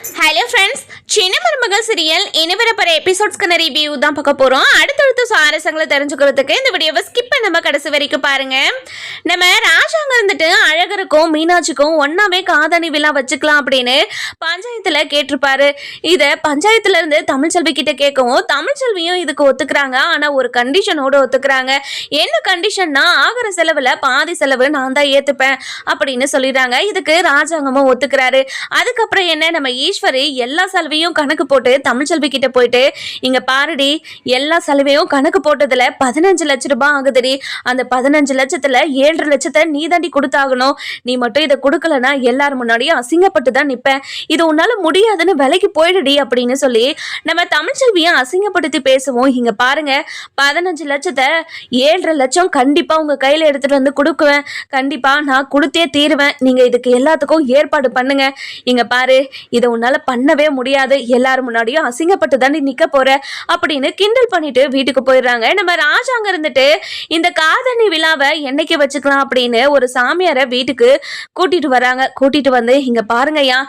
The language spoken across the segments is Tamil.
ஹலோ ஃப்ரெண்ட்ஸ், சின்ன மருமகள் சீரியல் இனி வரப்போற எபிசோட்ஸ்க்கான ரிவ்யூ தான் பார்க்க போறோம். அடுத்தடுத்த சுவாரஸ்யங்களை தெரிஞ்சுக்கிறதுக்கு இந்த வீடியோவை ஸ்கிப் பண்ணாம கடைசி வரைக்கும் பாருங்க. நம்ம ராஜாங்க இருந்துட்டு அழகருக்கும் மீனாட்சிக்கும் ஒன்னாவே காதணி விழா வச்சுக்கலாம் அப்படின்னு பஞ்சாயத்துல கேட்டிருப்பாரு. இதை பஞ்சாயத்துல இருந்து தமிழ்ச்செல்வி கிட்ட கேட்கவும் தமிழ்ச்செல்வியும் இதுக்கு ஒத்துக்கிறாங்க. ஆனா ஒரு கண்டிஷனோட ஒத்துக்கிறாங்க. என்ன கண்டிஷன்னா, ஆகிற செலவுல பாதி செலவு நான் தான் ஏத்துப்பேன் அப்படின்னு சொல்லிடுறாங்க. இதுக்கு ராஜாங்கமும் ஒத்துக்கிறாரு. அதுக்கப்புறம் என்ன, நம்ம ஈஸ்வரி எல்லா செலவையும் கணக்கு போட்டு தமிழ்ச்செல்வி கிட்ட போயிட்டு, இங்க பாருடி, எல்லா செலவையும் கணக்கு போட்டதுல 15 லட்சம் ரூபாய் ஆகுதுடி. அந்த 15 லட்சத்துல 7.5 லட்சத்தை நீ தாண்டி கொடுத்தாகணும். நீ மட்டும் இதை கொடுக்கலன்னா எல்லாரும் முன்னாடியும் அசிங்கப்பட்டு தான் நிப்பேன். இது உன்னால முடியாதுன்னு விலைக்கு போயிடுடி அப்படின்னு சொல்லி நம்ம தமிழ்ச்செல்வியை அசிங்கப்படுத்தி பேசுவோம். இங்க பாருங்க, 15 லட்சத்தை 7.5 லட்சம் கண்டிப்பா உங்க கையில எடுத்துட்டு வந்து கொடுக்குவேன். கண்டிப்பா நான் கொடுத்தே தீருவேன். நீங்க இதுக்கு எல்லாத்துக்கும் ஏற்பாடு பண்ணுங்க. இங்க பாரு, இதை உன்னால பண்ணவே முடியாது, எல்லாரும் முன்னாடியும் அசிங்கப்பட்டு தாண்டி நிக்க போற அப்படின்னு கிண்டல் பண்ணிட்டு வீட்டுக்கு போயிடுறாங்க. நம்ம ராஜாங்க இருந்துட்டு இந்த காதணி விழாவை என்னைக்கு வச்சுக்கலாம் அப்படின்னு ஒரு சாமியாரை வீட்டுக்கு கூட்டிட்டு வராங்க. கூட்டிட்டு வந்து, இங்க பாருங்கய்யா,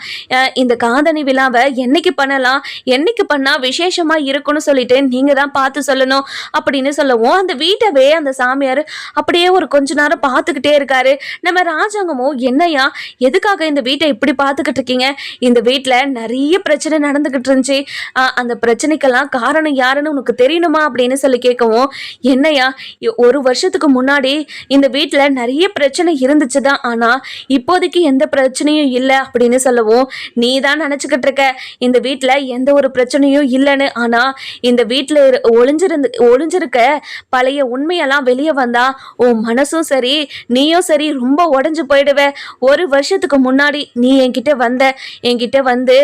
இந்த காதணி விழாவை என்னைக்கு பண்ணலாம், என்னைக்கு பண்ணா விசேஷமா இருக்குன்னு சொல்லிட்டு நீங்க தான் பார்த்து சொல்லணும் அப்படின்னு சொல்லவும், அந்த வீட்டவே அந்த சாமியார் அப்படியே ஒரு கொஞ்ச நேரம் பார்த்துக்கிட்டே இருக்காரு. நம்ம ராஜாங்கமும், என்னையா எதுக்காக இந்த வீட்டை இப்படி பார்த்துக்கிட்டு இருக்கீங்க, இந்த வீட்டுல நிறைய பிரச்சனை நடந்துகிட்டு இருந்துச்சு, அந்த பிரச்சனைக்கெல்லாம் காரணம் யாருன்னு உனக்கு தெரியணுமா அப்படின்னு சொல்லி கேட்கவும், என்னையா ஒரு வருஷத்துக்கு முன்னாடி இந்த வீட்டுல நிறைய பிரச்சனை இருந்துச்சுதான், ஆனா இப்போதைக்கு எந்த பிரச்சனையும் இல்லை அப்படின்னு சொல்லவும், நீ தான் நினைச்சுக்கிட்டு இருக்க இந்த வீட்டுல எந்த ஒரு பிரச்சனையும் இல்லைன்னு. ஆனா இந்த வீட்டுல ஒளிஞ்சிருக்க பழைய உண்மையெல்லாம் வெளியே வந்தா உன் மனசும் சரி நீயும் சரி ரொம்ப உடஞ்சு போயிடுவ. ஒரு வருஷத்துக்கு முன்னாடி நீ என்கிட்ட வந்து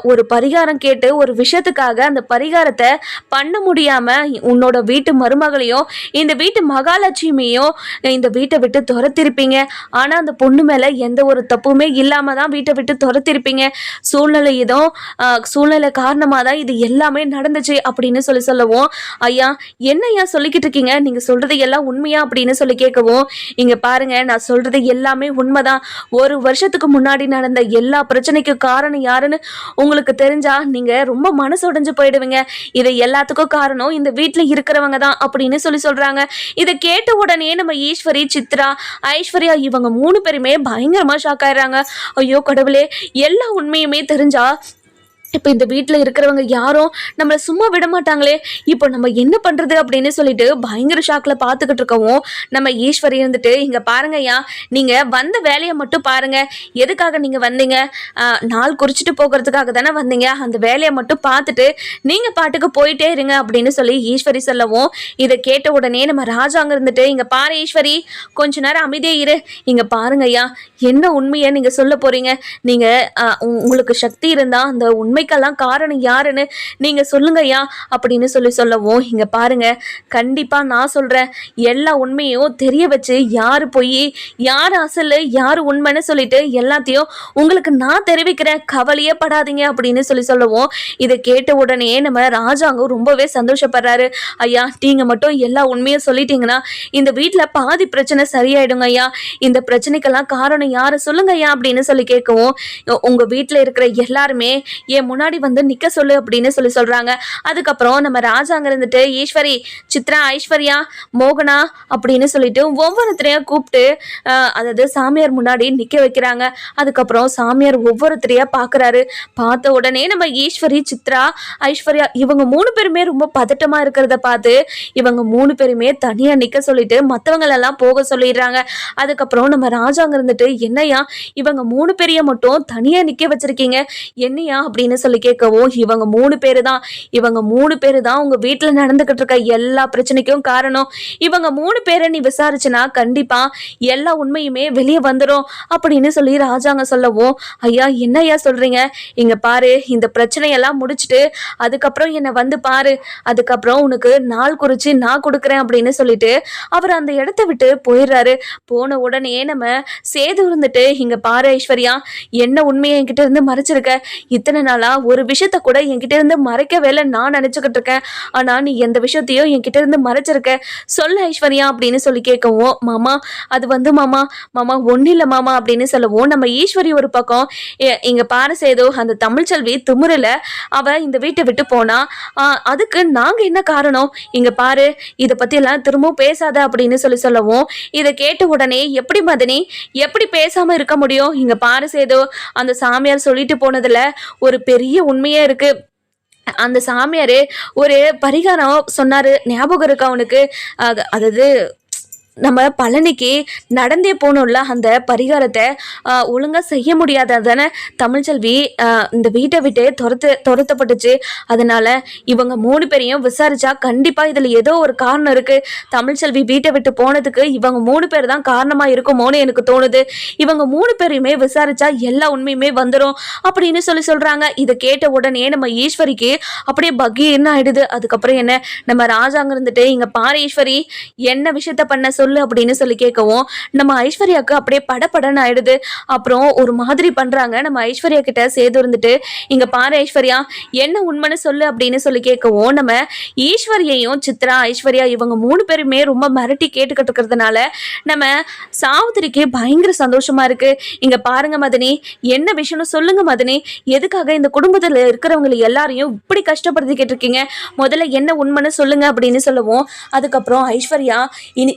ஒரு பரிகாரம் கேட்டு ஒரு விஷயத்துக்காக அந்த பரிகாரத்தை பண்ண முடியாம உன்னோட வீட்டு மருமகளையும் இந்த வீட்டு மகாலட்சுமியும் இந்த வீட்டை விட்டு துரத்திருப்பீங்க. ஆனா அந்த பொண்ணு மேல எந்த ஒரு தப்புமே இல்லாம தான் வீட்டை விட்டு துரத்திருப்பீங்க. சூழ்நிலை காரணமா தான் இது எல்லாமே நடந்துச்சு அப்படின்னு சொல்லவும், ஐயா என்னையா சொல்லிக்கிட்டு இருக்கீங்க, நீங்க சொல்றது எல்லாம் உண்மையா அப்படின்னு சொல்லி கேட்கவும், இங்க பாருங்க, நான் சொல்றது எல்லாமே உண்மைதான். ஒரு வருஷத்துக்கு முன்னாடி நடந்த எல்லா பிரச்சனைக்கும் காரணம் யாருன்னு உங்களுக்கு தெரிஞ்சா நீங்க ரொம்ப மனசு உடைஞ்சு போயிடுவீங்க. இதை எல்லாத்துக்கும் காரணம் இந்த வீட்டுல இருக்கிறவங்க தான் அப்படின்னு சொல்றாங்க. இதை கேட்ட உடனே நம்ம ஈஸ்வரி, சித்ரா, ஐஸ்வர்யா இவங்க 3 பேருமே பயங்கரமா ஷாக் ஆயிடுறாங்க. ஐயோ கடவுளே, எல்லா உண்மையுமே தெரிஞ்சா இப்போ இந்த வீட்டில் இருக்கிறவங்க யாரும் நம்மளை சும்மா விட மாட்டாங்களே, இப்போ நம்ம என்ன பண்ணுறது அப்படின்னு சொல்லிட்டு பயங்கர ஷாக்கில் பார்த்துக்கிட்டு இருக்கவும், நம்ம ஈஸ்வரி இருந்துட்டு, இங்கே பாருங்கய்யா, நீங்கள் வந்த வேலையை மட்டும் பாருங்கள். எதுக்காக நீங்கள் வந்தீங்க, நாள் குறிச்சிட்டு போகிறதுக்காக தானே வந்தீங்க, அந்த வேலையை மட்டும் பார்த்துட்டு நீங்கள் பாட்டுக்கு போயிட்டே இருங்க அப்படின்னு சொல்லி ஈஸ்வரி சொல்லவும், இதை கேட்ட உடனே நம்ம ராஜாங்க இருந்துட்டு, இங்கே பாரு ஈஸ்வரி, கொஞ்ச நேரம் அமைதியே இரு. இங்கே பாருங்கய்யா, என்ன உண்மையை நீங்கள் சொல்ல போகிறீங்க, நீங்கள் உங்களுக்கு சக்தி இருந்தால் அந்த உண்மைக்கெல்லாம் காரணம் யாருன்னு நீங்க சொல்லுங்கய்யா அப்படின்னு சொல்லவும், இங்க பாருங்க, கண்டிப்பா நான் சொல்றேன், எல்லா உண்மையும் தெரிய வச்சு யாரு போய் யாரு அசல் யாரு உண்மைன்னு சொல்லிட்டு எல்லாத்தையும் உங்களுக்கு நான் தெரிவிக்கிறேன், கவலையே படாதீங்க அப்படின்னு சொல்லவும், இதை கேட்ட உடனே நம்ம ராஜாங்க ரொம்பவே சந்தோஷப்படுறாரு. ஐயா, நீங்க மட்டும் எல்லா உண்மையும் சொல்லிட்டீங்கன்னா இந்த வீட்டுல பாதி பிரச்சனை சரியாயிடுங்க ஐயா. இந்த பிரச்சனைக்கெல்லாம் காரணம் யாரு சொல்லுங்க ஐயா அப்படின்னு சொல்லி கேட்கவும், உங்க வீட்டுல இருக்கிற எல்லாருமே என் முன்னாடி வந்து நிக்க சொல்லு அப்படின்னு சொல்றாங்க. அதுக்கப்புறம் நம்ம ராஜாங்க இருந்துட்டு, ஈஸ்வரி, சித்ரா, ஐஸ்வர்யா, மோகனா அப்படின்னு சொல்லிட்டு ஒவ்வொருத்தரையா கூப்பிட்டு அதாவது சாமியார் முன்னாடி நிக்க வைக்கிறாங்க. அதுக்கப்புறம் சாமியார் ஒவ்வொருத்தரையா பாக்குறாரு. பார்த்த உடனே நம்ம ஈஸ்வரி, சித்ரா, ஐஸ்வர்யா இவங்க 3 பேருமே ரொம்ப பதட்டமா இருக்கிறத பார்த்து இவங்க 3 பேருமே தனியா நிக்க சொல்லிட்டு மற்றவங்களெல்லாம் போக சொல்லிடுறாங்க. அதுக்கப்புறம் நம்ம ராஜாங்க இருந்துட்டு, என்னையா இவங்க 3 பேரையும் மட்டும் தனியா நிக்க வச்சிருக்கீங்க, என்னையா அப்படின்னு சொல்லி கேட்கவும், இவங்க 3 பேரு தான் உங்க வீட்டுல நடந்துகிட்டு இருக்க எல்லா பிரச்சனைக்கும் காரணம். இவங்க 3 பேரை நீ விசாரிச்சுனா கண்டிப்பா எல்லா உண்மையுமே வெளியே வந்துடும் அப்படின்னு சொல்லி ராஜாங்க சொல்லவும், ஐயா என்னையா சொல்றீங்க, இங்க பாரு, இந்த பிரச்சனையெல்லாம் முடிச்சுட்டு அதுக்கப்புறம் என்னை வந்து பாரு, அதுக்கப்புறம் உனக்கு நாள் குறிச்சு நான் கொடுக்குறேன் அப்படின்னு சொல்லிட்டு அவர் அந்த இடத்த விட்டு போயிடுறாரு. போன உடனே நம்ம சேது இருந்துட்டு, இங்க பாரு ஐஸ்வர்யா, என்ன உண்மையை என்கிட்ட இருந்து மறைச்சிருக்க, இத்தனை நாளா நாளா ஒரு விஷயத்த கூட என்கிட்ட இருந்து மறைக்கவே இல்லை நான் நினைச்சுக்கிட்டு இருக்கேன். ஆனா நீ எந்த விஷயத்தையும் என்கிட்ட இருந்து மறைச்சிருக்க, சொல்லு ஐஸ்வர்யா அப்படின்னு சொல்லி கேட்கவும், மாமா அது வந்து மாமா மாமா ஒன்னும் இல்லை மாமா அப்படின்னு சொல்லவும், நம்ம ஈஸ்வரி ஒரு பக்கம் இங்க பாரு சேது, அந்த தமிழ்ச்செல்வி திமிருல அவ இந்த வீட்டை விட்டு போனா, அதுக்கு நாங்க என்ன காரணம், இங்க பாரு இத பத்தி எல்லாம் திரும்பவும் பேசாத அப்படின்னு சொல்லி சொல்லவும், இதை கேட்ட உடனே எப்படி மதனி எப்படி பேசாம இருக்க முடியும், இங்க பாரு சேது, அந்த சாமியார் சொல்லிட்டு போனதுல ஒரு பெரிய உண்மையே இருக்கு. அந்த சாமியாரு ஒரு பரிகாரம் சொன்னாரு, ஞாபகம் இருக்கு அவனுக்கு? அதாவது நம்ம பழனிக்கு நடந்தே போனோம்ல, அந்த பரிகாரத்தை ஒழுங்காக செய்ய முடியாததானே தமிழ்ச்செல்வி இந்த வீட்டை விட்டு துரத்தப்பட்டுச்சு. அதனால இவங்க 3 பேரையும் விசாரிச்சா கண்டிப்பாக இதில் ஏதோ ஒரு காரணம் இருக்குது. தமிழ்ச்செல்வி வீட்டை விட்டு போனதுக்கு இவங்க 3 பேர் தான் காரணமாக இருக்குமோன்னு எனக்கு தோணுது. இவங்க 3 பேரையுமே விசாரிச்சா எல்லா உண்மையுமே வந்துடும் அப்படின்னு சொல்கிறாங்க. இதை கேட்ட உடனே நம்ம ஈஸ்வரிக்கு அப்படியே பகீர்னு ஆயிடுது. அதுக்கப்புறம் என்ன, நம்ம ராஜாங்க இருந்துட்டு, இங்கே பாரு ஈஸ்வரி என்ன விஷயத்த பண்ண சொல்லு அப்படின்னு சொல்லி கேட்கவும், நம்ம ஐஸ்வர்யாவுக்கு அப்படியே படபடன்னு ஆயிடுது. அப்புறம் ஒரு மாதிரி பண்றாங்க. நம்ம ஐஸ்வர்யா கிட்ட சேது இருந்துட்டு, இங்க பாரு ஐஸ்வர்யா என்ன உண்மைன்னு சொல்லு அப்படின்னு சொல்லி கேட்கவும், நம்ம ஈஸ்வரியையும் சித்ரா ஐஸ்வர்யா இவங்க 3 பேருமே ரொம்ப மிரட்டி கேட்டுக்கிட்டு இருக்கிறதுனால நம்ம சாவித்திரிக்கு பயங்கர சந்தோஷமா இருக்கு. இங்க பாருங்க மதனி, என்ன விஷயம்னு சொல்லுங்க மதனி, எதுக்காக இந்த குடும்பத்துல இருக்கிறவங்க எல்லாரையும் இப்படி கஷ்டப்படுத்திக்கிட்டு இருக்கீங்க, முதல்ல என்ன உண்மைன்னு சொல்லுங்க அப்படின்னு சொல்லவும், அதுக்கப்புறம் ஐஸ்வர்யா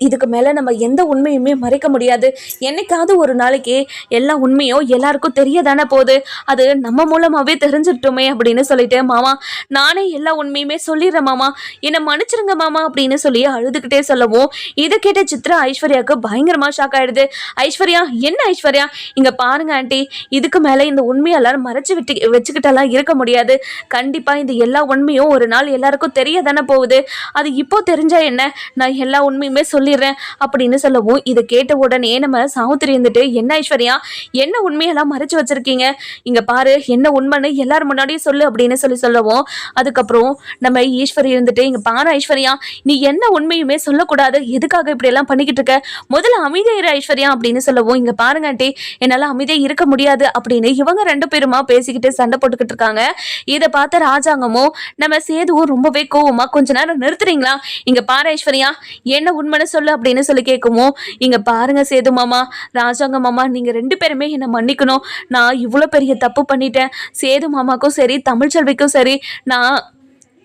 இதுக்கு மேல நம்ம எந்த உண்மையுமே மறைக்க முடியாது, என்னைக்காவது ஒரு நாளைக்கு எல்லா உண்மையும் எல்லாருக்கும் தெரியதானே போகுது, அது நம்ம மூலமாவே தெரிஞ்சிட்டோமே அப்படின்னு சொல்லிட்டு, மாமா நானே எல்லா உண்மையுமே சொல்லிடுறேன் மாமா, என்னை மன்னிச்சிருங்க மாமா அப்படின்னு சொல்லி அழுதுகிட்டே சொல்லவும், இதை கேட்ட சித்ரா ஐஸ்வர்யாவுக்கு பயங்கரமா ஷாக் ஆயிடுது. ஐஸ்வர்யா என்ன ஐஸ்வர்யா, இங்க பாருங்க ஆண்டி, இதுக்கு மேல இந்த உண்மையெல்லாம் மறைச்சு வச்சுக்கிட்டெல்லாம் இருக்க முடியாது. கண்டிப்பா இந்த எல்லா உண்மையும் ஒரு நாள் எல்லாருக்கும் தெரியதானே போகுது, அது இப்போ தெரிஞ்சா என்ன, நான் எல்லா உண்மையுமே சொல்லிடுறேன் அப்படின்னு சொல்லவும், இதை கேட்ட உடனே நம்ம சாவித்திரி இருந்துட்டு, என்ன ஐஸ்வர்யா என்ன உண்மையெல்லாம் மறைச்சு வச்சிருக்கீங்க, இங்க பாரு என்ன உண்மைன்னு எல்லாரும் முன்னாடியே சொல்லு அப்படின்னு சொல்லவும், அதுக்கப்புறம் நம்ம ஈஸ்வரி இருந்துட்டு, இங்க பாரு ஐஸ்வர்யா நீ என்ன உண்மையுமே சொல்லக்கூடாது, எதுக்காக இப்படி எல்லாம் பண்ணிக்கிட்டு இருக்க, முதல்ல அமைதியா இரு ஐஸ்வர்யா அப்படின்னு சொல்லவும், இங்க பாருங்க ஆண்டி என்னால அமைதியா இருக்க முடியாது அப்படின்னு இவங்க 2 பேருமா பேசிக்கிட்டு சண்டை போட்டுக்கிட்டு இருக்காங்க. இதை பார்த்த ராஜாங்கமும் நம்ம சேதுவும் ரொம்பவே கோவமா, கொஞ்ச நேரம் நிறுத்துறீங்களா, இங்க பாரு ஐஸ்வர்யா என்ன உண்மைன்னு சொல்லு அப்படின்னு சொல்லி கேட்கவும், இங்க பாருங்க சேது மாமா, ராஜாங்க மாமா, நீங்க 2 பேருமே என்ன மன்னிக்கணும், நான் இவ்வளவு பெரிய தப்பு பண்ணிட்டேன், சேது மாமாக்கும் சரி தமிழ்ச்செல்விக்கும் சரி நான்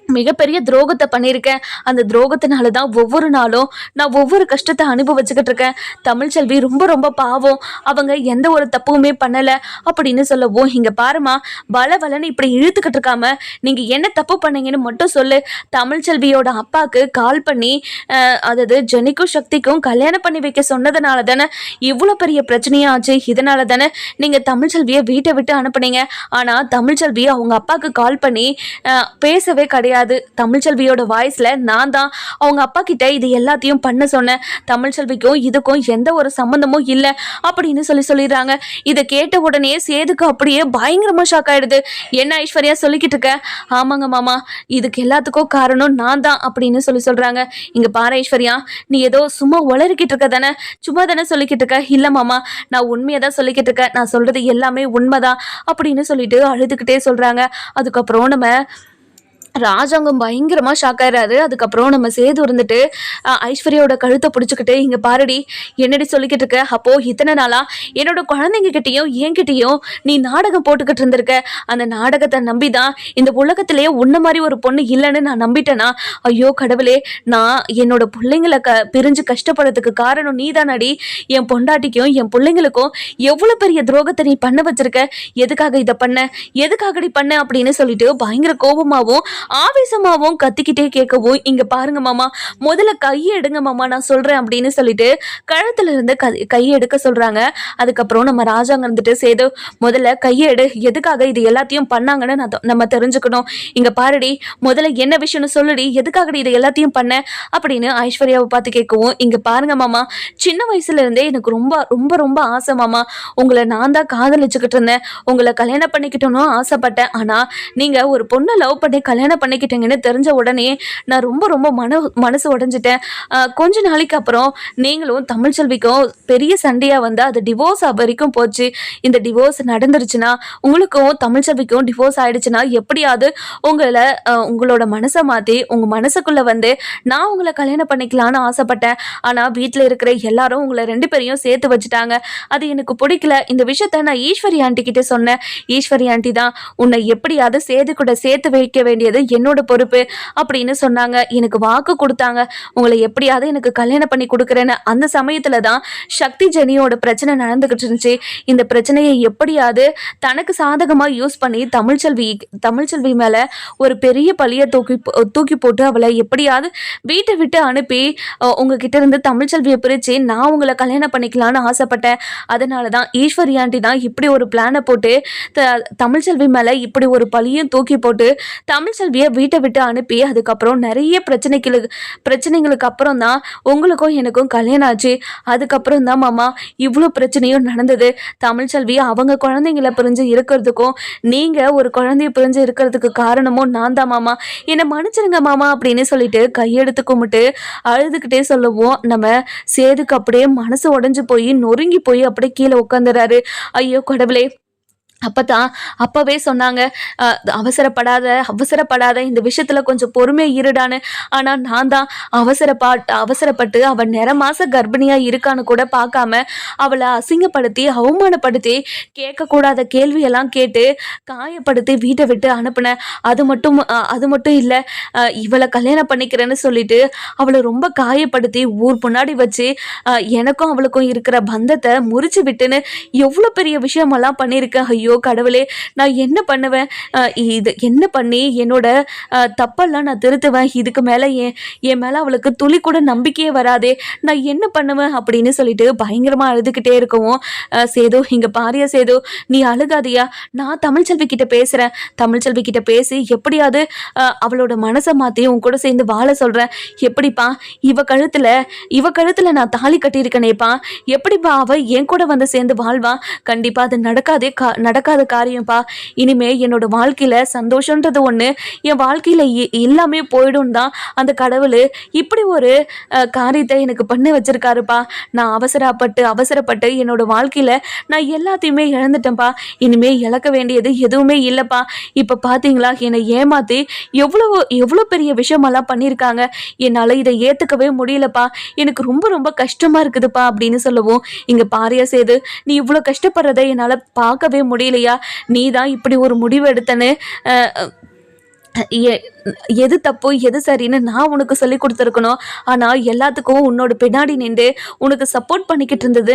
மிகப்பெரிய துரோகத்தை பண்ணியிருக்கேன். அந்த துரோகத்தினால தான் ஒவ்வொரு நாளும் நான் ஒவ்வொரு கஷ்டத்தை அனுபவிச்சுக்கிட்டு இருக்கேன். தமிழ்ச்செல்வி ரொம்ப ரொம்ப பாவம், அவங்க எந்த ஒரு தப்புமே பண்ணலை அப்படின்னு சொல்லவும், இங்கே பாருமா வளன்னு இப்படி இழுத்துக்கிட்டு இருக்காம நீங்கள் என்ன தப்பு பண்ணீங்கன்னு மட்டும் சொல்லு. தமிழ்ச்செல்வியோட அப்பாவுக்கு கால் பண்ணி அதாவது ஜெனிக்கும் சக்திக்கும் கல்யாணம் பண்ணி வைக்க சொன்னதுனால தானே இவ்வளோ பெரிய பிரச்சனையும் ஆச்சு. இதனால தானே நீங்கள் தமிழ்ச்செல்வியை வீட்டை விட்டு அனுப்புனீங்க. ஆனால் தமிழ்ச்செல்வி அவங்க அப்பாவுக்கு கால் பண்ணி பேசவே கிடையாது. தமிழ்ச்செல்வியோட வாய்ஸ்ல நான் தான் அவங்க அப்பா கிட்ட இது எல்லாத்தையும் பண்ண சொன்னேன். தமிழ்ச்செல்விக்கும் இதுக்கும் எந்த ஒரு சம்பந்தமும் இல்லை அப்படின்னு சொல்லிடுறாங்க. இதை கேட்ட உடனே சேதுக்கு அப்படியே பயங்கரமா ஷாக் ஆயிடுது. என்ன ஐஸ்வர்யா சொல்லிக்கிட்டு இருக்க? ஆமாங்க மாமா, இதுக்கு எல்லாத்துக்கும் காரணம் நான் தான் அப்படின்னு சொல்றாங்க. இங்க பாரு ஐஸ்வர்யா, நீ ஏதோ சும்மா உளறிக்கிட்டு இருக்க தானே, சும்மா தானே சொல்லிக்கிட்டு இருக்க. இல்ல மாமா, நான் உண்மையை தான் சொல்லிக்கிட்டு இருக்கேன், நான் சொல்றது எல்லாமே உண்மைதான் அப்படின்னு சொல்லிட்டு அழுதுகிட்டே சொல்றாங்க. அதுக்கப்புறம் நம்ம ராஜாங்கம் பயங்கரமா ஷாக் ஆயிடுறாரு. அதுக்கப்புறம் நம்ம சேது இருந்துட்டு ஐஸ்வர்யாவோட கழுத்தை பிடிச்சிக்கிட்டு, இங்க பாருடி என்னடி சொல்லிக்கிட்டு இருக்க, அப்போ இத்தனை நாளா என்னோட குழந்தைங்க கிட்டேயும் என்கிட்டயும் நீ நாடகம் போட்டுக்கிட்டு இருந்திருக்க. அந்த நாடகத்தை நம்பிதான் இந்த உலகத்திலேயே உன்ன மாதிரி ஒரு பொண்ணு இல்லைன்னு நான் நம்பிட்டேனா? ஐயோ கடவுளே, நான் என்னோட பிள்ளைங்களை பிரிஞ்சு கஷ்டப்படுறதுக்கு காரணம் நீ தானடி. என் பொண்டாட்டிக்கும் என் பிள்ளைங்களுக்கும் எவ்வளவு பெரிய துரோகத்தை நீ பண்ண வச்சிருக்க. எதுக்காக இதை பண்ண, எதுக்காகடி பண்ண அப்படின்னு சொல்லிட்டு பயங்கர கோபமாவும் ஆவேசமாவும் கத்திக்கிட்டே கேட்கவும், இங்க பாருங்க மாமா, முதல்ல கையை எடுங்க மாமா, நான் சொல்றேன் அப்படின்னு சொல்லிட்டு கழுத்துல இருந்து கையை எடுக்க சொல்றாங்க. அதுக்கப்புறம் நம்ம ராஜாங்க இருந்துட்டு, சேது முதல்ல கையை எடு, எதுக்காக இது எல்லாத்தையும் பண்ணாங்கன்னு நம்ம தெரிஞ்சுக்கணும். இங்க பாருடி, முதல்ல என்ன விஷயம்னு சொல்லுடி, எதுக்காக இது எல்லாத்தையும் பண்ண அப்படின்னு ஐஸ்வர்யாவை பார்த்து கேட்கவும், இங்க பாருங்க மாமா, சின்ன வயசுல இருந்தே எனக்கு ரொம்ப ரொம்ப ரொம்ப ஆசை மாமா, உங்களை நான் தான் காதலிச்சுக்கிட்டு இருந்தேன், உங்களை கல்யாணம் பண்ணிக்கிட்டோன்னு ஆசைப்பட்டேன். ஆனா நீங்க ஒரு பொண்ணை லவ் பண்ணி கல்யாணம் கல்யாணம் பண்ணிக்கிட்டீங்கன்னு தெரிஞ்ச உடனே நான் ரொம்ப ரொம்ப மனசு உடைஞ்சிட்டேன். கொஞ்ச நாளைக்கு அப்புறம் நீங்களும் தமிழ்ச்செல்விக்கும் பெரிய சண்டையா வந்து அது டிவோர்ஸ் வரைக்கும் போச்சு. இந்த டிவோர்ஸ் நடந்துருச்சுன்னா, உங்களுக்கும் தமிழ்ச்செல்விக்கும் டிவோர்ஸ் ஆயிடுச்சுன்னா, எப்படியாவது உங்களோட மனச மாத்தி உங்க மனசுக்குள்ள வந்து நான் உங்கள கல்யாணம் பண்ணிக்கலான்னு ஆசைப்பட்டேன். ஆனா வீட்ல இருக்கிற எல்லாரும் உங்கள 2 பேரையும் சேர்த்து வச்சுட்டாங்க. அது எனக்கு பிடிக்கல. இந்த விஷயத்த நான் ஈஸ்வரி ஆண்டி கிட்ட சொன்னேன். ஈஸ்வரி ஆண்டி தான் உன்னை எப்படியாவது சேது கூட சேர்த்து வைக்க வேண்டியது என்னோட பொறுப்பு அப்படின்னு சொன்னாங்க. எனக்கு வாக்கு கொடுத்தாங்க. உங்களை எப்படியாவது எனக்கு கல்யாணம் பண்ணி கொடுக்குறேன்னு. அந்த சமயத்துல தான் சக்தி ஜெனியோட பிரச்சனை நடந்துகிட்டு இருந்துச்சு. இந்த பிரச்சனையை எப்படியாவது தனக்கு சாதகமா யூஸ் பண்ணி தமிழ்ச்செல்வி மேல ஒரு பெரிய பழிய தூக்கி போட்டு அவளை எப்படியாவது வீட்டை விட்டு அனுப்பி உங்ககிட்ட இருந்து தமிழ்ச்செல்வியை பிரிச்சு நான் உங்களை கல்யாணம் பண்ணிக்கலான்னு ஆசைப்பட்டேன். அதனாலதான் ஈஸ்வரி ஆண்டி தான் இப்படி ஒரு பிளானை போட்டு தமிழ்ச்செல்வி மேல இப்படி ஒரு பழியும் தூக்கி போட்டு தமிழ்ச்செல்வியை வீட்டை விட்டு அனுப்பி அதுக்கப்புறம் நிறைய பிரச்சனைகளுக்கு அப்புறம் தான் உங்களுக்கும் எனக்கும் கல்யாணம் ஆச்சு. அதுக்கப்புறம் தான் மாமா இவ்வளோ பிரச்சனையும் நடந்தது. தமிழ்ச்செல்வி அவங்க குழந்தைங்கள பிரிஞ்சு இருக்கிறதுக்கும் நீங்க ஒரு குழந்தைய பிரிஞ்சு இருக்கிறதுக்கு காரணமும் நான் தான் மாமா, என்னை மன்னிச்சிருங்க மாமா அப்படின்னு சொல்லிட்டு கையெடுத்து கும்பிட்டு அழுதுகிட்டே சொல்லுவோம். நம்ம சேதுக்கு அப்படியே மனசு உடைஞ்சு போய் நொறுங்கி போய் அப்படியே கீழே உட்காந்துறாரு. ஐயோ கடவுளே, அப்பவே சொன்னாங்க அவசரப்படாத இந்த விஷயத்துல கொஞ்சம் பொறுமையா இருடான்னு. ஆனா நான் தான் அவசரப்பட்டு அவன் 1.5 மாச கர்ப்பிணியா இருக்கான்னு கூட பார்க்காம அவளை அசிங்கப்படுத்தி அவமானப்படுத்தி கேட்கக்கூடாத கேள்வியெல்லாம் கேட்டு காயப்படுத்தி வீட்டை விட்டு அனுப்புனேன். அது மட்டும் இல்லை, இவளை கல்யாணம் பண்ணிக்கிறேன்னு சொல்லிட்டு அவளை ரொம்ப காயப்படுத்தி ஊர் முன்னாடி வச்சு எனக்கும் அவளுக்கும் இருக்கிற பந்தத்தை முறிச்சு விட்டுன்னு எவ்வளோ பெரிய விஷயமெல்லாம் பண்ணியிருக்கேன். ஐயோ கடவுளே, நான் என்ன பண்ணுவேன்? இது என்ன பண்ணி என்னோட தப்பெல்லாம் நான் திருத்துவேன்? இதுக்கு மேலே என் மேலே அவளுக்கு துளி கூட நம்பிக்கையே வராதே, நான் என்ன பண்ணுவேன் அப்படின்னு சொல்லிட்டு பயங்கரமாக அழுதுகிட்டே இருக்கவும், சேது இங்கே பாரியா சேது, நீ அழுகாதியா, நான் தமிழ்ச்செல்வி கிட்ட பேசுகிறேன். தமிழ்ச்செல்வி கிட்ட பேசி எப்படியாவது அவளோட மனசை மாற்றி உன் கூட சேர்ந்து வாழ சொல்கிறேன். எப்படிப்பா இவ கழுத்தில் நான் தாலி கட்டியிருக்கனேப்பா, எப்படிப்பா அவ என் கூட வந்து சேர்ந்து வாழ்வா? கண்டிப்பாக அது நடக்காத காரியம்ப்பா. இனிமே என்னோட வாழ்க்கையில சந்தோஷன்றது ஒண்ணு, என் வாழ்க்கையில எல்லாமே போயிடும் தான் அந்த கடவுள் இப்படி ஒரு காரியத்தை எனக்கு பண்ணி வச்சிருக்காருப்பா. நான் அவசரப்பட்டு என்னோட வாழ்க்கையில நான் எல்லாத்தையுமே இழந்துட்டேன்ப்பா. இனிமே இழக்க வேண்டியது எதுவுமே இல்லைப்பா. இப்ப பாத்தீங்களா, என்னை ஏமாத்தி எவ்வளோ பெரிய விஷயமெல்லாம் பண்ணியிருக்காங்க. என்னால இதை ஏத்துக்கவே முடியலப்பா. எனக்கு ரொம்ப ரொம்ப கஷ்டமா இருக்குதுப்பா அப்படின்னு சொல்லவும், இங்க பாரியா சேது, நீ இவ்வளோ கஷ்டப்படுறதை என்னால பார்க்கவே முடியலையா? நீ தான் இப்படி ஒரு முடிவு எடுத்தன்னு எது தப்பு எது சரின்னு நான் உனக்கு சொல்லி கொடுத்துருக்கணும். ஆனால் எல்லாத்துக்கும் உன்னோட பின்னாடி நின்று உனக்கு சப்போர்ட் பண்ணிக்கிட்டு இருந்தது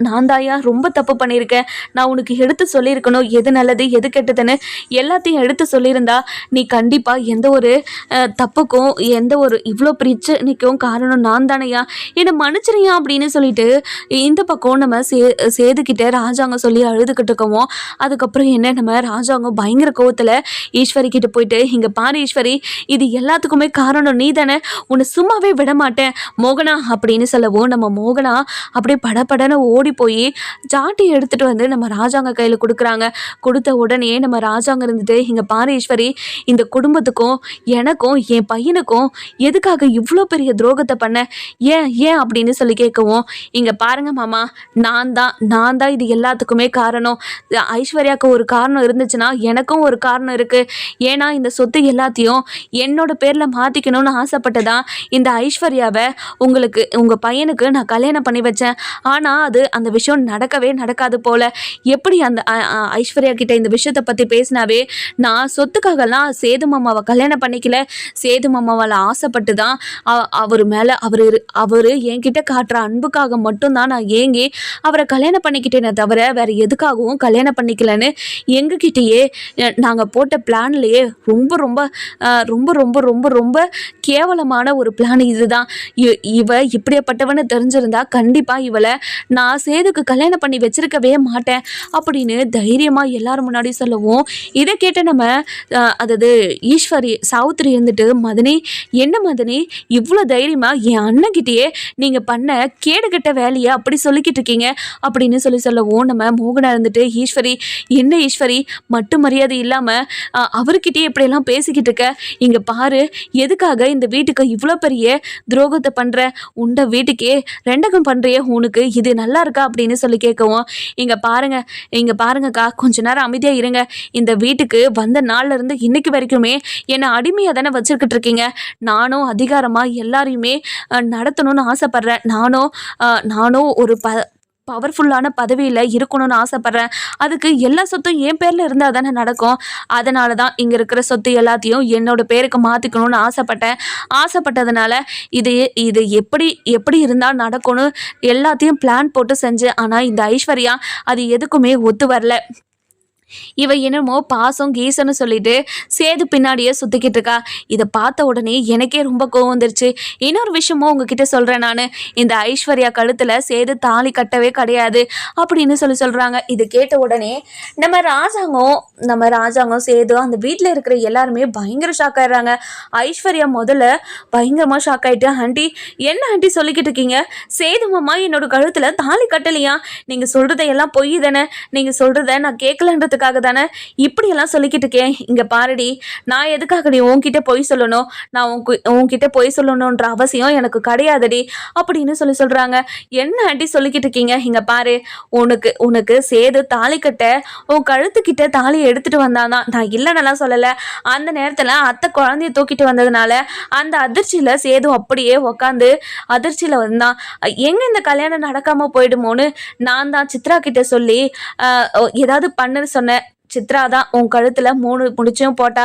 நான் தாயா ரொம்ப தப்பு பண்ணியிருக்கேன். நான் உனக்கு எடுத்து சொல்லியிருக்கணும் எது நல்லது எது கெட்டதுன்னு. எல்லாத்தையும் எடுத்து சொல்லியிருந்தா நீ கண்டிப்பாக எந்த ஒரு தப்புக்கும் எந்த ஒரு இவ்வளோ பிரச்சனைக்கும் காரணம் நான் தானையா, என்னை மன்னிச்சிரியா அப்படின்னு சொல்லிட்டு இந்த பக்கம் நம்ம சேதுக்கிட்ட ராஜாங்க சொல்லி அழுதுகிட்டு இருக்கவும், அதுக்கப்புறம் என்ன நம்ம ராஜாங்க பயங்கர கோவத்தில் ஈஸ்வரி கிட்ட போயிட்டு, இங்க பாரு ஈஸ்வரி, இது எல்லாத்துக்குமே காரணம் நீ தானே, உன்னை சும்மாவே விட மாட்டேன் மோகனா அப்படின்னு சொல்லவும், நம்ம மோகனா அப்படியே படபடன்னு ஓடி போய் ஜாட்டி எடுத்துட்டு வந்து நம்ம ராஜாங்க கையில கொடுக்குறாங்க. கொடுத்த உடனே நம்ம ராஜாங்க இருந்துட்டு, இங்க பாரு ஈஸ்வரி, இந்த குடும்பத்துக்கும் எனக்கும் என் பையனுக்கும் எதுக்காக இவ்வளோ பெரிய துரோகத்தை பண்ண, ஏன் அப்படின்னு சொல்லி கேட்கவும், இங்க பாருங்க மாமா, நான் தான் இது எல்லாத்துக்குமே காரணம். ஐஸ்வர்யாவுக்கு ஒரு காரணம் இருந்துச்சுன்னா எனக்கும் ஒரு காரணம் இருக்கு. ஏன்னா இந்த சொத்து எல்லாத்தையும் என்னோட பேர்ல மாத்திக்கணும்னு ஆசைப்பட்டதான் இந்த ஐஸ்வர்யாவை உங்க பையனுக்கு நான் கல்யாணம் பண்ணி வச்சேன். ஆனா அந்த விஷயம் நடக்காது போல. எப்படி அந்த ஐஸ்வர்யா கிட்ட இந்த விஷயத்தை பத்தி பேசினாவே, நான் சொத்துக்காகலாம் சேது மாமாவை கல்யாணம் பண்ணிக்கல, சேது மாமாவால் ஆசைப்பட்டு தான் அவர் மேல அவரு என்கிட்ட காட்டுற அன்புக்காக மட்டும்தான் நான் ஏங்கி அவரை கல்யாணம் பண்ணிக்கிட்டேனே தவிர வேற எதுக்காகவும் கல்யாணம் பண்ணிக்கலன்னு எங்ககிட்டயே நாங்க போட்ட பிளான்லயே ரொம்ப ரொம்ப ரொம்ப ரொம்ப ரொம்ப ரொம்ப கேவலமான ஒரு பிளான் இதுதான். இவ இப்படியாப்பட்டவன்னு தெரிஞ்சிருந்தா கண்டிப்பா இவளை நான் சேதுக்கு கல்யாணம் பண்ணி வச்சிருக்கவே மாட்டேன் அப்படின்னு தைரியமா எல்லாரும் முன்னாடி சொல்லவும், இதை கேட்ட நம்ம அதாவது ஈஸ்வரி சாவுத்திரி இருந்துட்டு, மதனி என்ன மதனி இவ்வளோ தைரியமா என் அண்ணன்கிட்டயே நீங்க பண்ண கேடுகட்ட வேலையை அப்படி சொல்லிக்கிட்டு இருக்கீங்க அப்படின்னு சொல்லவும், நம்ம மோகனா இருந்துட்டு, ஈஸ்வரி என்ன ஈஸ்வரி மட்டு மரியாதை இல்லாம அவர்கிட்டயே இப்படியெல்லாம் பேசிக்கிட்டு இருக்க? இங்க பாரு, எதுக்காக இந்த வீட்டுக்கு இவ்வளோ பெரிய துரோகத்தை பண்ற? உண்ட வீட்டுக்கே ரெண்டகம் பண்றியே, உனக்கு இது நல்லா இருக்கா அப்படின்னு சொல்லி கேட்கவும், இங்க பாருங்கக்கா, கொஞ்ச நேரம் அமைதியா இருங்க. இந்த வீட்டுக்கு வந்த நாள்ல இருந்து இன்னைக்கு வரைக்குமே என்னை அடிமையா தானே வச்சிருக்கிட்டு இருக்கீங்க. நானும் அதிகாரமா எல்லாரையுமே நடத்தணும்னு ஆசைப்படுறேன். நானும் ஒரு பவர்ஃபுல்லான பதவியில் இருக்கணும்னு ஆசைப்பட்றேன். அதுக்கு எல்லா சொத்தும் என் பேரில் இருந்தால் தானே நடக்கும். அதனால தான் இங்கே இருக்கிற சொத்து எல்லாத்தையும் என்னோட பேருக்கு மாற்றிக்கணும்னு ஆசைப்பட்டதுனால இது இது எப்படி எப்படி இருந்தால் நடக்கும்னு எல்லாத்தையும் பிளான் போட்டு செஞ்சேன். ஆனால் இந்த ஐஸ்வர்யா அது எதுக்குமே ஒத்து வரல. இவ என்னமோ பாசம் கீசன்னு சொல்லிட்டு சேது பின்னாடியே சுத்திக்கிட்டு இருக்கா. இதை பார்த்த உடனே எனக்கே ரொம்ப கோவம் வந்துருச்சு. இன்னொரு விஷயமும் உங்ககிட்ட சொல்றேன். நான் இந்த ஐஸ்வர்யா கழுத்துல சேது தாலி கட்டவே கிடையாது அப்படின்னு சொல்றாங்க. இது கேட்ட உடனே நம்ம ராஜாங்கம் சேது அந்த வீட்டில் இருக்கிற எல்லாருமே பயங்கர ஷாக் ஆயிடுறாங்க. ஐஸ்வர்யா முதல்ல பயங்கரமா ஷாக் ஆயிட்டு, ஆண்டி என்ன ஆண்டி சொல்லிக்கிட்டு இருக்கீங்க? சேது மாமா என்னோட கழுத்துல தாலி கட்டலையா? நீங்க சொல்றதையெல்லாம் பொய் தானே? நீங்க சொல்றத நான் கேட்கலன்றதுக்கு தானே இப்படியெல்லாம் சொல்லிக்கிட்டு இருக்கேன். இங்க பாருடி, நான் எதுக்காக உன்கிட்ட பொய் சொல்லணும்? நான் உன்கிட்ட பொய் சொல்லணும்ன்ற அவசியம் எனக்கு கிடையாதுடி அப்படின்னு சொல்றாங்க. என்ன ஆண்டி சொல்லிக்கிட்டு இருக்கீங்க? இங்க பாரு, உனக்கு சேது தாலி கட்ட உன் கழுத்துக்கிட்ட தாலியை எடுத்துட்டு வந்தானா? நான் இல்லைன்னெல்லாம் சொல்லல. அந்த நேரத்துல அத்தை குழந்தைய தூக்கிட்டு வந்ததுனால அந்த அதிர்ச்சியில சேது அப்படியே உக்காந்து அதிர்ச்சியில வந்தான். எங்க இந்த கல்யாணம் நடக்காம போயிடுமோன்னு நான் தான் சித்ரா கிட்ட சொல்லி ஏதாவது பண்ணுன்னு சொன்னேன். சித்ரா தான் உன் கழுத்துல 3 முடிச்சும் போட்டா.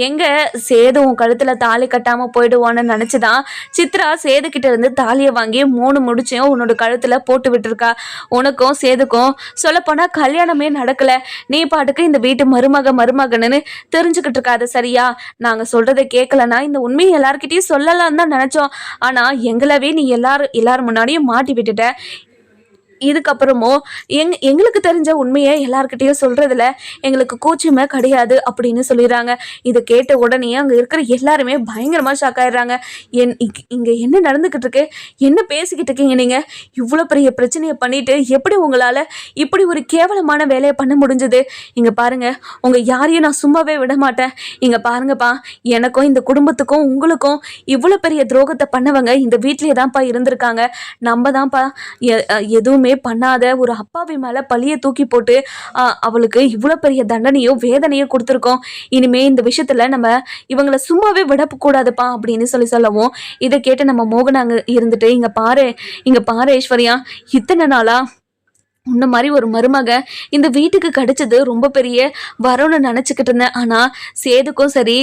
எங்க சேது உன் கழுத்துல தாலி கட்டாம போயிடுவான்னு நினைச்சுதான் சித்ரா சேது கிட்ட இருந்து தாலியை வாங்கி 3 முடிச்சையும் உன்னோட கழுத்துல போட்டு விட்டுருக்கா. உனக்கும் சேதுக்கும் சொல்ல போனா கல்யாணமே நடக்கல. நீ பாட்டுக்கு இந்த வீட்டு மருமகன்னு தெரிஞ்சுக்கிட்டு இருக்காது, சரியா? நாங்க சொல்றதை கேட்கலன்னா இந்த உண்மையை எல்லார்கிட்டயும் சொல்லலாம்னு தான் நினைச்சோம். ஆனா எங்களவே நீ எல்லாரும் முன்னாடியும் மாட்டி விட்டுட்ட. இதுக்கப்புறமும் எங்களுக்கு தெரிஞ்ச உண்மையை எல்லார்கிட்டையும் சொல்றதுல எங்களுக்கு கூச்சமே கிடையாது அப்படின்னு சொல்லிடுறாங்க. இதை கேட்ட உடனே அங்கே இருக்கிற எல்லாருமே பயங்கரமாக ஷாக் ஆயிடுறாங்க. இங்கே என்ன நடந்துக்கிட்டு இருக்கு? என்ன பேசிக்கிட்டு இருக்கீங்க நீங்க? இவ்வளோ பெரிய பிரச்சனையை பண்ணிட்டு எப்படி உங்களால் இப்படி ஒரு கேவலமான வேலையை பண்ண முடிஞ்சது? இங்கே பாருங்க, உங்கள் யாரையும் நான் சும்மாவே விட மாட்டேன். இங்கே பாருங்கப்பா, எனக்கும் இந்த குடும்பத்துக்கும் உங்களுக்கும் இவ்வளோ பெரிய துரோகத்தை பண்ணவங்க இந்த வீட்லேயே தான்ப்பா இருந்திருக்காங்க. நம்ம தான்ப்பா எதுவுமே பண்ணாத ஒரு அப்பாவி மேல பழிய தூக்கி போட்டு அவளுக்கு இவ்வளவு பெரிய தண்டனையும் வேதனையும் கொடுத்துருக்கோம். இனிமே இந்த விஷயத்துல நம்ம இவங்களை சும்மாவே விடக்கூடாதுப்பா அப்படின்னு சொல்லவும், இதை கேட்டு நம்ம மோகன் அங்க இருந்துட்டு, இங்க பாரு ஐஸ்வர்யா, இத்தனை நாளா உன்ன மாதிரி ஒரு மருமக இந்த வீட்டுக்கு கிடைச்சது ரொம்ப பெரிய வரம்னு நினச்சிக்கிட்டு இருந்தேன். ஆனால் சேதுக்கும் சரி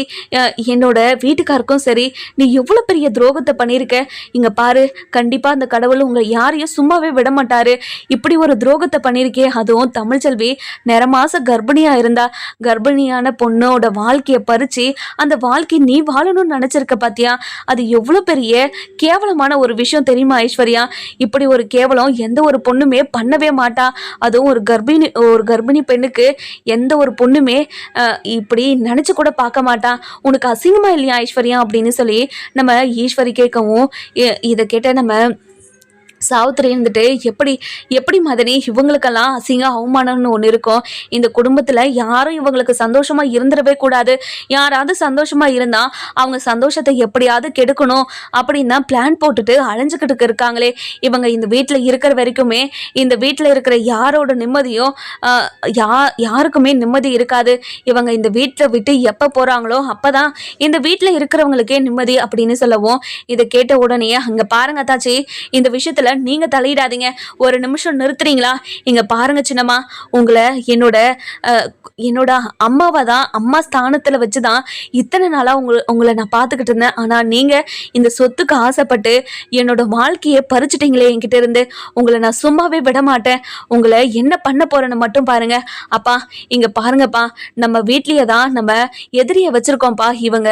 என்னோட வீட்டுக்காருக்கும் சரி நீ எவ்வளோ பெரிய துரோகத்தை பண்ணியிருக்க. இங்கே பாரு, கண்டிப்பாக அந்த கடவுள் உங்களை யாரையும் சும்மாவே விட மாட்டாரு. இப்படி ஒரு துரோகத்தை பண்ணியிருக்கே, அதுவும் தமிழ்ச்செல்வி நிறமாச கர்ப்பிணியாக இருந்தா. கர்ப்பிணியான பொண்ணோட வாழ்க்கையை பறித்து அந்த வாழ்க்கை நீ வாழணும்னு நினச்சிருக்க பார்த்தியா? அது எவ்வளோ பெரிய கேவலமான ஒரு விஷயம் தெரியுமா ஐஸ்வர்யா? இப்படி ஒரு கேவலம் எந்த ஒரு பொண்ணுமே பண்ணவே மாட்டா. அதுவும் ஒரு கர்ப்பிணி பெண்ணுக்கு எந்த ஒரு பொண்ணுமே இப்படி நினைச்சு கூட பார்க்க மாட்டா. உனக்கு அசிங்கமா இல்லையா ஐஸ்வர்யா அப்படின்னு சொல்லி நம்ம ஈஸ்வரி கேட்கவும், இதை கேட்ட நம்ம சாவித்திரி இருந்துட்டு, எப்படி மதனி, இவங்களுக்கெல்லாம் அசிங்க அவமானம்னு ஒன்று இருக்கும். இந்த குடும்பத்தில் யாரும் இவங்களுக்கு சந்தோஷமா இருந்துடவே கூடாது. யாராவது சந்தோஷமா இருந்தா அவங்க சந்தோஷத்தை எப்படியாவது கெடுக்கணும் அப்படின்னு தான் பிளான் போட்டுட்டு அலைஞ்சுக்கிட்டு இருக்காங்களே. இவங்க இந்த வீட்டில் இருக்கிற வரைக்குமே இந்த வீட்டில் இருக்கிற யாரோட நிம்மதியும் யாருக்குமே நிம்மதி இருக்காது. இவங்க இந்த வீட்டில் விட்டு எப்போ போகிறாங்களோ அப்போதான் இந்த வீட்டில் இருக்கிறவங்களுக்கே நிம்மதி அப்படின்னு சொல்லவும், இதை கேட்ட உடனே, அங்கே பாருங்க தாச்சி, இந்த விஷயத்தில் நீங்க தலையிடாதீங்க, ஒரு நிமிஷம் நிறுத்துறீங்களா? இங்க பாருங்க சின்னம்மா, உங்களை என்னோட அம்மாவை தான் அம்மா ஸ்தானத்துல வச்சுதான் இத்தனை நாளா உங்களை நான் பார்த்துக்கிட்டு இருந்தேன். ஆனா நீங்க இந்த சொத்துக்கு ஆசைப்பட்டு என்னோட வாழ்க்கையை பறிச்சுட்டீங்களே என்கிட்ட இருந்து. உங்களை நான் சும்மாவே விட மாட்டேன். உங்களை என்ன பண்ண போறேன்னு மட்டும் பாருங்க. அப்பா இங்க பாருங்கப்பா, நம்ம வீட்லயே தான் நம்ம எதிரியை வச்சிருக்கோம்ப்பா. இவங்க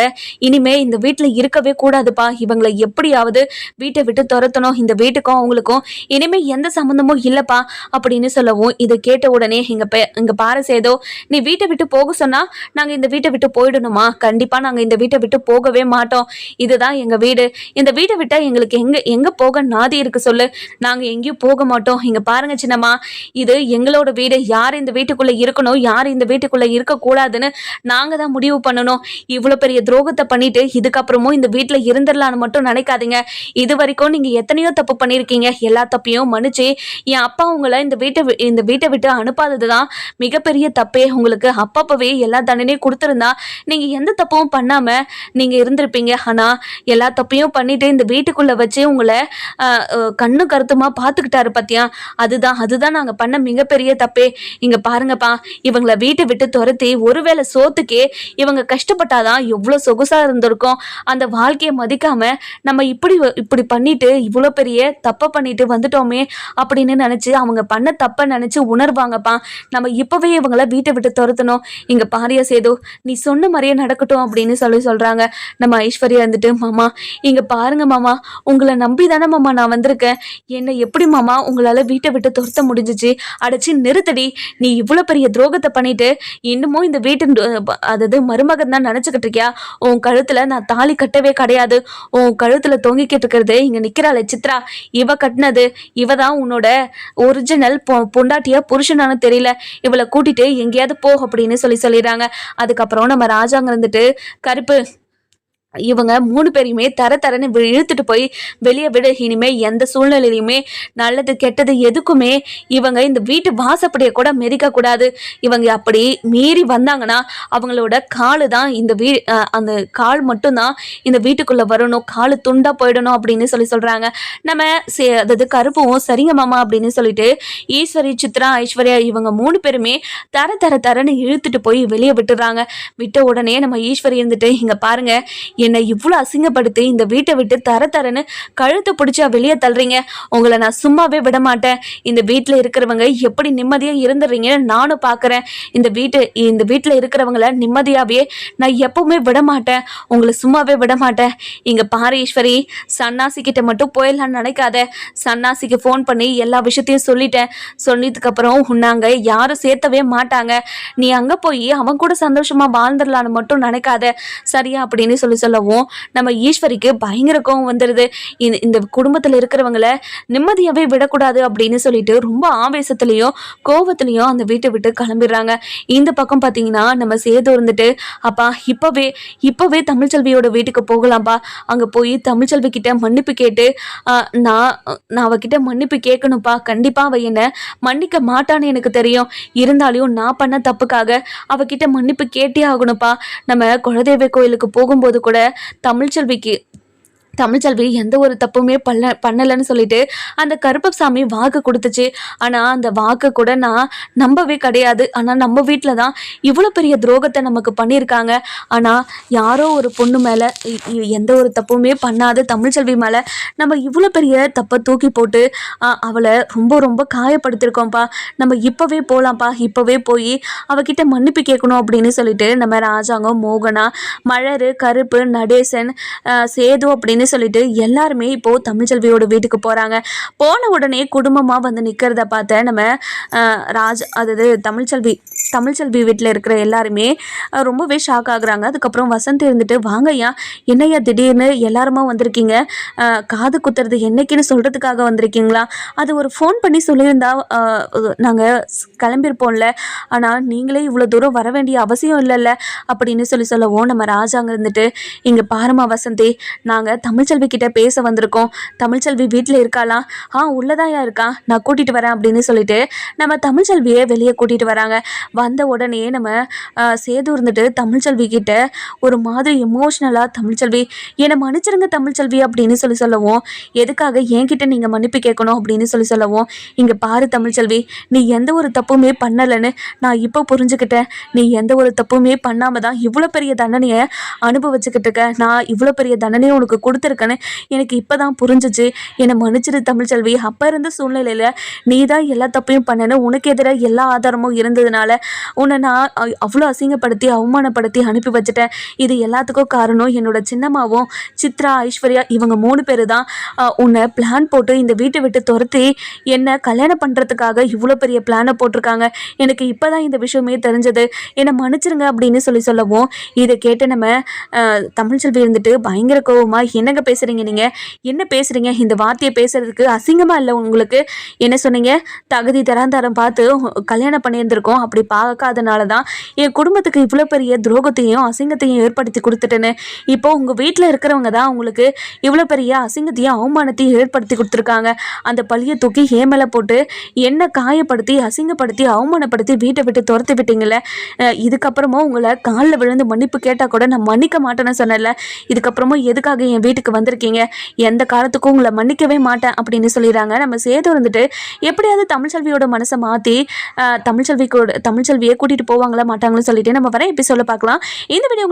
இனிமே இந்த வீட்டுல இருக்கவே கூடாதுப்பா. இவங்களை எப்படியாவது வீட்டை விட்டு துரத்தணும். இந்த வீட்டுக்கும் அவங்களுக்கும் இனிமே எந்த சம்மந்தமும் இல்லப்பா அப்படின்னு சொல்லவும், இதை கேட்ட உடனே இங்க பாரு சேதோ, நீ வீட்டை விட்டு போக சொன்னா நாங்க இந்த வீட்டை விட்டு போயிடணுமா? கண்டிப்பா நாங்க இந்த வீட்டை விட்டு போகவே மாட்டோம். இதுதான் எங்க வீடு. இந்த வீட்டை விட்டா எங்களுக்கு எங்க எங்க போக நாதி இருக்கு சொல்லு? நாங்க எங்கேயும் போக மாட்டோம். இங்க பாருங்க சின்னம்மா, இது எங்களோட வீடு. யார் இந்த வீட்டுக்குள்ள இருக்கணும், யார் இந்த வீட்டுக்குள்ள இருக்க கூடாதுன்னு நாங்க தான் முடிவு பண்ணணும். இவ்வளவு பெரிய துரோகத்தை பண்ணிட்டு இதுக்கப்புறமும் இந்த வீட்டுல இருந்துடலான்னு மட்டும் நினைக்காதீங்க. இது வரைக்கும் நீங்க எத்தனையோ தப்பு பண்ணிருக்கீங்க. எல்லா தப்பையும் மன்னிச்சு என் அப்பா உங்களை இந்த வீட்டை விட்டு அனுப்பாததுதான் மிகப்பெரிய தப்பே. உங்களுக்கு அப்பப்பவே எல்லா தண்டனையும் கொடுத்திருந்தா நீங்க எந்த தப்பும் பண்ணாம நீங்க இருந்திருப்பீங்க. ஆனா எல்லா தப்பையும் பண்ணிட்டு இந்த வீட்டுக்குள்ள வச்சு உங்களை கண்ணு கருத்துமா பாத்துக்கிட்டாரு பாத்தியா? அதுதான் நாங்க பண்ண மிகப்பெரிய தப்பே. இங்க பாருங்கப்பா, இவங்களை வீட்டை விட்டு துரத்தி ஒருவேளை சோத்துக்கே இவங்க கஷ்டப்பட்டாதான் எவ்வளவு சொகுசா இருந்திருக்கும். அந்த வாழ்க்கையை மதிக்காம நம்ம இப்படி பண்ணிட்டு இவ்வளவு பெரிய தப்பை பண்ணிட்டு வந்துட்டோமே அப்படின்னு நினைச்சு அவங்க பண்ண தப்பை நினைச்சு உணர்வாங்கப்பா. நம்ம இப்பவே இவங்கள வீட்டை விட்டு துரத்தணும். இங்க பாரியா சேது, நீ சொன்ன மாதிரியே நடக்கட்டும் அப்படின்னு சொல்றாங்க. நம்ம ஐஸ்வர்யா வந்துட்டு, மாமா இங்க பாருங்க மாமா, உங்களை நம்பி தானே மாமா நான் வந்திருக்கேன். என்ன எப்படி மாமா உங்களால வீட்டை விட்டு துரத்த முடிஞ்சிச்சு? அடைச்சி நிறுத்தடி. நீ இவ்வளவு பெரிய துரோகத்தை பண்ணிட்டு இன்னமும் இந்த வீட்டு அதாவது மருமகன் தான் நினைச்சுக்கிட்டு இருக்கியா? உன் கழுத்துல நான் தாலி கட்டவே கிடையாது. உன் கழுத்துல தொங்கிக்கிட்டு இருக்கிறது இங்க நிக்கிறாள் சித்ரா, இவ கட்டினது. இவ தான் உன்னோட ஒரிஜினல் பொண்டாட்டியா புருஷனானு தெரியல. இவளை கூட்டிட்டு எங்கேயாவது போ அப்படின்னு சொல்லிடுறாங்க. அதுக்கப்புறம் நம்ம ராஜாங்க இருந்துட்டு, கருப்பு இவங்க 3 பேரையுமே தரன்னு இழுத்துட்டு போய் வெளியே விடு. இனிமே எந்த சூழ்நிலையிலுமே நல்லது கெட்டது எதுக்குமே இவங்க இந்த வீட்டு வாசப்படியை கூட மிதிக்க கூடாது. இவங்க அப்படி மீறி வந்தாங்கன்னா அவங்களோட காலு தான் அந்த கால் மட்டும்தான் இந்த வீட்டுக்குள்ள வரணும், காலு துண்டா போயிடணும் அப்படின்னு சொல்றாங்க. நம்ம அதாவது கருப்பும் சரிங்க மாமா அப்படின்னு சொல்லிட்டு ஈஸ்வரி, சித்ரா, ஐஸ்வர்யா இவங்க 3 பேருமே தரன்னு இழுத்துட்டு போய் வெளியே விட்டுறாங்க. விட்ட உடனே நம்ம ஈஸ்வரி இருந்துட்டு, இங்க பாருங்க, என்னை இவ்வளவு அசிங்கப்படுத்தி இந்த வீட்டை விட்டு தரன்னு கழுத்தை பிடிச்சா வெளியே தள்ளுறீங்க. உங்களை நான் சும்மாவே விட மாட்டேன். இந்த வீட்டுல இருக்கிறவங்க எப்படி நிம்மதியா இருந்துடுறீங்கன்னு நானும் பாக்குறேன். இந்த வீட்டுல இருக்கிறவங்கள நிம்மதியாவே நான் எப்பவுமே விட மாட்டேன். உங்களை சும்மாவே விட மாட்டேன். இங்க பாரு ஈஸ்வரி, சன்னாசி கிட்ட மட்டும் போயிடலான்னு நினைக்காத. சன்னாசிக்கு ஃபோன் பண்ணி எல்லா விஷயத்தையும் சொல்லிட்டேன். சொன்னதுக்கு அப்புறம் உன்னாங்க யாரும் சேர்த்தவே மாட்டாங்க. நீ அங்க போய் அவன் கூட சந்தோஷமா வாழ்ந்துடலான்னு மட்டும் நினைக்காத, சரியா அப்படின்னு சொல்லவும் நம்ம ஈஸ்வரிக்கு பயங்கர கோவம் வந்துடுது. இந்த குடும்பத்துல இருக்கிறவங்கள நிம்மதியாவே விடக்கூடாது அப்படின்னு சொல்லிட்டு ரொம்ப ஆவேசத்திலையும் கோவத்திலையும் அந்த வீட்டை விட்டு கிளம்பிடுறாங்க. இந்த பக்கம் பாத்தீங்கன்னா நம்ம சேது இருந்துட்டு, அப்பா இப்பவே தமிழ்ச்செல்வியோட வீட்டுக்கு போகலாம்ப்பா. அங்க போய் தமிழ்ச்செல்வி கிட்ட மன்னிப்பு கேட்டு நான் அவகிட்ட மன்னிப்பு கேட்கணும்ப்பா. கண்டிப்பா அவ என்ன மன்னிக்க மாட்டான்னு எனக்கு தெரியும். இருந்தாலும் நான் பண்ண தப்புக்காக அவகிட்ட மன்னிப்பு கேட்டே ஆகணும்ப்பா. நம்ம குலதெய்வ கோயிலுக்கு போகும்போது கூட தமிழ்ச்செல்வி எந்த ஒரு தப்புமே பண்ணலன்னு சொல்லிட்டு அந்த கருப்பசாமி வாக்கு கொடுத்துச்சு. ஆனா அந்த வாக்கு கூட நான் நம்பவே கிடையாது. ஆனா நம்ம வீட்டுல தான் இவ்வளவு பெரிய துரோகத்தை நமக்கு பண்ணியிருக்காங்க. ஆனா யாரோ ஒரு பொண்ணு மேல எந்த ஒரு தப்புமே பண்ணாத தமிழ்ச்செல்வி மேல நம்ம இவ்வளவு பெரிய தப்பை தூக்கி போட்டு அவளை ரொம்ப ரொம்ப காயப்படுத்திருக்கோம்ப்பா. நம்ம இப்பவே போலாம்ப்பா. இப்பவே போய் அவகிட்ட மன்னிப்பு கேட்கணும் அப்படின்னு சொல்லிட்டு நம்ம ராஜாங்கம், மோகனா, மலரு, கருப்பு, நடேசன், சேது அப்படின்னு சொல்லிட்டு எல்லாருமே இப்போ தமிழ்ச்செல்வியோட வீட்டுக்கு போறாங்க. போன உடனே குடும்பமா வந்து நிக்கிறத பார்த்த நம்ம அதாவது தமிழ்ச்செல்வி வீட்டில் இருக்கிற எல்லாருமே ரொம்பவே ஷாக் ஆகுறாங்க. அதுக்கப்புறம் வசந்த் இருந்துட்டு, வாங்கய்யா, என்னையா திடீர்னு எல்லாருமா வந்திருக்கீங்க? காது குத்துறது என்னைக்குன்னு சொல்றதுக்காக வந்திருக்கீங்களா? அது ஒரு ஃபோன் பண்ணி சொல்லியிருந்தா நாங்கள் கிளம்பியிருப்போம்ல. ஆனால் நீங்களே இவ்வளோ தூரம் வர வேண்டிய அவசியம் இல்லைல்ல அப்படின்னு சொல்லவும் நம்ம ராஜாங்க இருந்துட்டு, இங்கே பாருமா வசந்தி, நாங்கள் தமிழ்ச்செல்வி கிட்ட பேச வந்திருக்கோம். தமிழ்ச்செல்வி வீட்டில் இருக்காளா? உள்ளதாயா இருக்கா, நான் கூட்டிட்டு வரேன் அப்படின்னு சொல்லிட்டு நம்ம தமிழ்ச்செல்வியை வெளியே கூட்டிட்டு வராங்க. வந்த உடனே நம்ம சேது இருந்துட்டு தமிழ்ச்செல்வி கிட்ட ஒரு மாதிரி எமோஷ்னலா, தமிழ்ச்செல்வி என்னை மன்னிச்சிருங்க தமிழ்ச்செல்வி அப்படின்னு சொல்லவும், எதுக்காக என்கிட்ட நீங்க மன்னிப்பு கேட்கணும் அப்படின்னு சொல்லவும், இங்க பாரு தமிழ்ச்செல்வி, நீ எந்த ஒரு தப்புமே பண்ணலன்னு நான் இப்போ புரிஞ்சுக்கிட்டேன். நீ எந்த ஒரு தப்புமே பண்ணாம தான் இவ்வளோ பெரிய தண்டனையை அனுபவிச்சுக்கிட்டு இருக்க. நான் இவ்வளோ பெரிய தண்டனையை உனக்கு கொடுத்துருக்கேன்னு எனக்கு இப்போ தான் புரிஞ்சிச்சு. என்னை மன்னிச்சிரு தமிழ்ச்செல்வி. அப்போ இருந்த சூழ்நிலையில் நீ தான் எல்லா தப்பையும் பண்ணனு, உனக்கு எதிராக எல்லா ஆதாரமும் இருந்ததுனால உன்னை நான் அவ்வளோ அசிங்கப்படுத்தி அவமானப்படுத்தி அனுப்பி வச்சுட்டேன். இது எல்லாத்துக்கும் காரணம் என்னோட சின்னம்மாவும் சித்ரா ஐஸ்வர்யா இவங்க 3 பேர் தான் உன்னை பிளான் போட்டு இந்த வீட்டை விட்டு துரத்தி என்னை கல்யாணம் பண்ணுறதுக்காக இவ்வளோ பெரிய பிளானை போட்டிருக்காங்க. எனக்கு இப்போ தான் இந்த விஷயமே தெரிஞ்சது. என்னை மன்னிச்சிருங்க அப்படின்னு சொல்லவும் இதை கேட்டு நம்ம தமிழ்ச்செல்வி இருந்துட்டு பயங்கர கோவமா, என்னங்க பேசுகிறீங்க நீங்கள், என்ன பேசுகிறீங்க, இந்த வார்த்தையை பேசுகிறதுக்கு அசிங்கமாக இல்லை உங்களுக்கு? என்ன சொன்னீங்க? தகுதி தராந்தாரம் பார்த்து கல்யாணம் பண்ணியிருந்திருக்கோம், அப்படி பார்க்காதனால தான் என் குடும்பத்துக்கு இவ்வளோ பெரிய துரோகத்தையும் அசிங்கத்தையும் ஏற்படுத்தி கொடுத்துட்டேன்னு. இப்போ உங்கள் வீட்டில் இருக்கிறவங்க தான் உங்களுக்கு இவ்வளோ பெரிய அசிங்கத்தையும் அவமானத்தையும் ஏற்படுத்தி கொடுத்துருக்காங்க. அந்த பழியை தூக்கி ஏன் மேலே போட்டு என்னை காயப்படுத்தி அசிங்கப்படுத்தி அவமானப்படுத்தி வீட்டை விட்டு துரத்தி விட்டீங்களே. இதுக்கப்புறமும் உங்களை காலில் விழுந்து மன்னிப்பு கேட்டால் கூட நான் மன்னிக்க மாட்டேன்னு சொன்னேன்ல. இதுக்கப்புறமும் எதுக்காக என் வீட்டுக்கு வந்திருக்கீங்க? எந்த காலத்துக்கும் உங்களை மன்னிக்கவே மாட்டேன் அப்படின்னு சொல்லிடுறாங்க. நம்ம சேது வந்துட்டு எப்படியாவது தமிழ்ச்செல்வியோட மனசை மாற்றி தமிழ்ச்செல்வியை கூட்டிகிட்டு போவாங்களா மாட்டாங்கன்னு சொல்லிட்டு நம்ம வர எபிசோட பார்க்கலாம். இந்த வீடியோ